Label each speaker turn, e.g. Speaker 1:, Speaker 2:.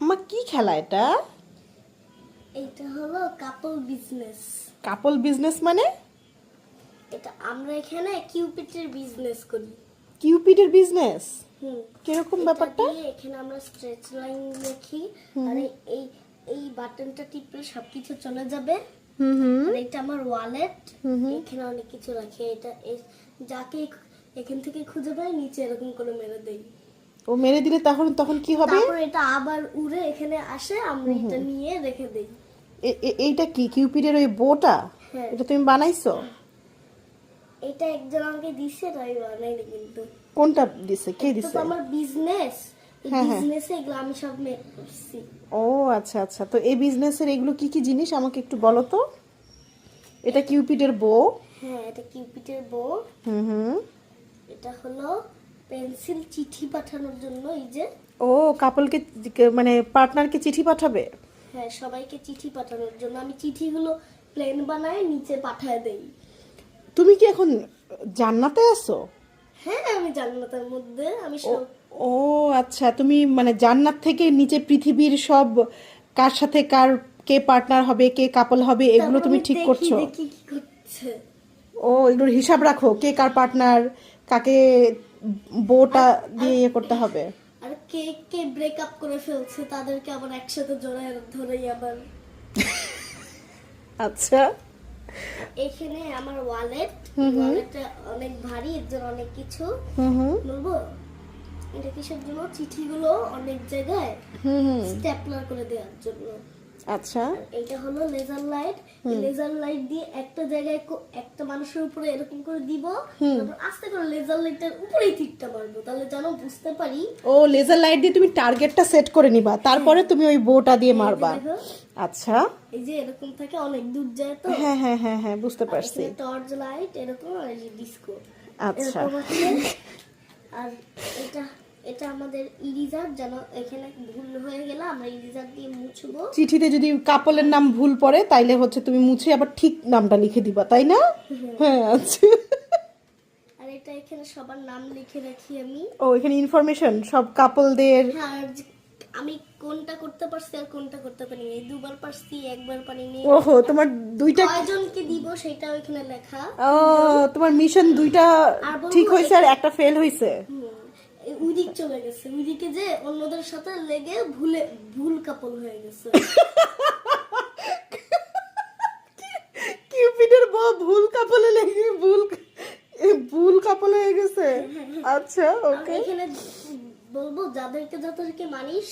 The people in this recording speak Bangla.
Speaker 1: আম্মা কি খেলা এটা?
Speaker 2: এটা হলো কাপল বিজনেস।
Speaker 1: কাপল বিজনেস মানে?
Speaker 2: এটা আমরা এখানে কিউপিটের বিজনেস করি।
Speaker 1: কিউপিডের বিজনেস?
Speaker 2: হুম,
Speaker 1: কিরকম
Speaker 2: এটা
Speaker 1: ব্যাপারটা?
Speaker 2: দিয়ে এখানে আমরা স্ট্রেচ লাইন লিখি আর এই এই বাটনটা টিপলে সবকিছু চলে যাবে।
Speaker 1: হুম হুম
Speaker 2: আর এটা আমার ওয়ালেট, এখানে অনেক কিছু রাখি। এটা যাকে এখান থেকে খুঁজে পাই নিচে এরকম করে মেরে দেই।
Speaker 1: ও মেরে দিলে তখন তখন কি হবে?
Speaker 2: তারপর এটা আবার উড়ে এখানে আসে, আমরা এটা নিয়ে রেখে দেই।
Speaker 1: এইটা কি কিউপিডের ওই বোটা?
Speaker 2: হ্যাঁ।
Speaker 1: এটা তুমি বানাইছো?
Speaker 2: এটা একজন আমাকে দিছে, তাই বানাইনি কিন্তু।
Speaker 1: কোনটা দিছে? কে
Speaker 2: এটা
Speaker 1: দিছে?
Speaker 2: তো আমার বিজনেস, এই
Speaker 1: হ্যাঁ, হ্যাঁ।
Speaker 2: বিজনেসে এগুলো আমি সব মেক করছি।
Speaker 1: ও আচ্ছা আচ্ছা, তো এই বিজনেসের এগুলো কি কি জিনিস আমাকে একটু বলো তো। এটা কিউপিডের বো।
Speaker 2: হ্যাঁ, এটা কিউপিটের বো।
Speaker 1: হুম হুম।
Speaker 2: এটা হলো পেন্সিল চিঠি পাঠানোর জন্য, এই যে।
Speaker 1: ও কাপলকে মানে পার্টনারকে চিঠি পাঠাবে?
Speaker 2: হ্যাঁ, সবাইকে চিঠি পাঠানোর জন্য আমি চিঠিগুলো প্লেন বানায় নিচে পাঠায় দেই।
Speaker 1: তুমি কি এখন জান্নাতে আছো?
Speaker 2: হ্যাঁ, আমি জান্নাতের মধ্যে আমি
Speaker 1: ও
Speaker 2: সব
Speaker 1: ও আচ্ছা, তুমি মানে জান্নাত থেকে নিচে পৃথিবীর সব কার সাথে কার কে পার্টনার হবে, কে কাপল হবে, এগুলো
Speaker 2: তারপর
Speaker 1: তুমি
Speaker 2: আমি
Speaker 1: ঠিক
Speaker 2: দেখি
Speaker 1: করছো?
Speaker 2: দেখি কি করছে।
Speaker 1: ও এগুলোর হিসাব রাখো, কে কার পার্টনার, কাকে বোটা দিয়ে ইয়ে করতে হবে।
Speaker 2: আর কে কে ব্রেকআপ করে ফেলছে তাদেরকে আবার একসাথে জড়ায় ধরেই আবার।
Speaker 1: আচ্ছা।
Speaker 2: এখানে আমার ওয়ালেটটা অনেক ভারী, এর জন্য অনেক কিছু
Speaker 1: হুম হুম
Speaker 2: বলবো। এটা কিসের জন্য? চিঠিগুলো অনেক জায়গায়
Speaker 1: হুম হুম।
Speaker 2: স্ট্যাপলার করে দেওয়ার জন্য।
Speaker 1: আচ্ছা।
Speaker 2: আর এটা হলো লেজার লাইট। লেজার লাইট দিয়ে একটা জায়গায় একটা মানুষের উপরে এরকম করে দিব, তারপর আস্তে করে লেজার লাইটের উপরেই তীরটা মারবো, তাহলে যেন বুঝতে পারি।
Speaker 1: ও লেজার লাইট দিয়ে তুমি টার্গেটটা সেট করে নিবা, তারপরে তুমি ওই বোটা দিয়ে
Speaker 2: এই যে
Speaker 1: মারবা।
Speaker 2: দেখো,
Speaker 1: আচ্ছা।
Speaker 2: এই যে এরকম থাকে, অনেক দূর যায় তো।
Speaker 1: হ্যাঁ হ্যাঁ হ্যাঁ হ্যাঁ, বুঝতে
Speaker 2: আর
Speaker 1: পারছি।
Speaker 2: এখানে টর্চ লাইট এরকম, আর এই যে ডিস্কো
Speaker 1: আচ্ছা।
Speaker 2: এরকম আছে। আর এটা এটা আমাদের ইরিজার, যেন এখানে ভুল হয়ে গেলে আমরা ইরিজার দিয়ে মুছবো।
Speaker 1: চিঠিতে যদি কাপলের নাম ভুল পড়ে তাইলে হচ্ছে তুমি মুছে আবার ঠিক নামটা লিখে দিবা, তাই না? হ্যাঁ আচ্ছা।
Speaker 2: আর এটা এখানে সবার নাম লিখে রাখি আমি।
Speaker 1: ও এখানে ইনফরমেশন সব কাপলদের।
Speaker 2: হ্যাঁ, আর আমি কোনটা করতে পারছি আর কোনটা করতে পারিনি, এই দুবার পারছি একবার পারিনি।
Speaker 1: ওহো, তোমার দুইটা।
Speaker 2: কয়জনকে দিব সেটাও এখানে লেখা।
Speaker 1: ও তোমার মিশন দুইটা
Speaker 2: আর বলবো
Speaker 1: ঠিক হয়েছে আর একটা ফেল হয়েছে।
Speaker 2: উদিক চলে গেছে, উদিকে যে অন্যদের সাথে লেগে ভুল কাপল হয়ে গেছে।
Speaker 1: কিউপিডের বউ ভুল কাপলে লেগে ভুল কাপল হয়ে গেছে। আচ্ছা
Speaker 2: আর
Speaker 1: ওকে।
Speaker 2: এখানে বলবো যাদেরকে যাদেরকে মানিস